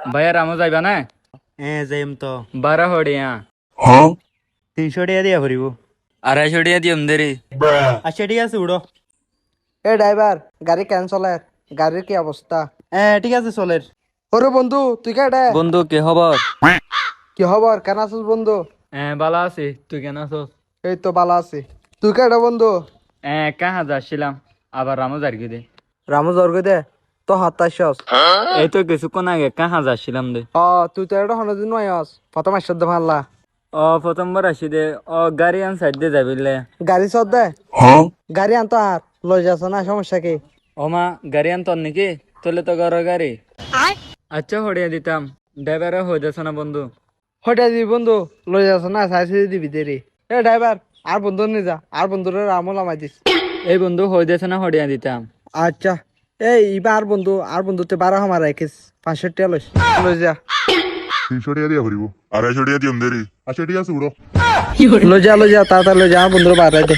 ভাইয়া রামো যাইবা না? যাইম তো 12 হড়িয়া। 300 টাকা দিয়া ভরিব। 250 টাকা দিম দেরি। আচ্ছা ঠিক আছে উড়ো। এ ড্রাইভার, গাড়ি ক্যান্সেলের। গাড়ির কি অবস্থা? ঠিক আছে চলের। ওরে বন্ধু, তুই কেডে? বন্ধু কি খবর? কি খবর? কেন আছিস বন্ধু? ভালো আছি, তুই কেন আছো? এই তো ভালো আছি। তুই কেডে বন্ধু? কাহা যাচ্ছিলাম, আবার রামো যারকি দে। রামু জর্গ দে তো হাতাইছস। এই তো কিছুক্ষণ আগে কাহা যাচ্ছিলাম দে। তুই তো এটা হনদিন নয় আস, প্রথম আসর দে ভাল্লা। প্রথমবার আসি দে। গাড়ি আন সাইড দিয়ে যাবিলে। গাড়ি চল দে। গাড়ি আনতো আর লই যাস না, সমস্যা কি? মা গাড়ি আনতন নাকি? তোলে তো ঘরের গাড়ি। আচ্ছা হড়িয়া দিতাম, ড্রাইভারে হয়ে যাচ্ছে না বন্ধু। হঠাৎ দিবি বন্ধু, লই যাস না, সাইসি দিবি দেরি। এ ড্রাইভার, আর বন্ধু নিয়ে যা, আর বন্ধুরে রামু লামাই দিস। এই বন্ধু হয়ে যাচ্ছে না, হড়িয়া দিতাম। আচ্ছা, এই ইবা আর বন্ধুতে 12 হামার রাখিস, 65 টাকা লই যা। 300 টাকা দিয়া ভরিব 250 টাকা দিম দেরি। আচ্ছা ঠিক আছে উড়ো। লই যা তাড়াতাড়ি লই যা, আর বন্ধুরে বাড়াই দে।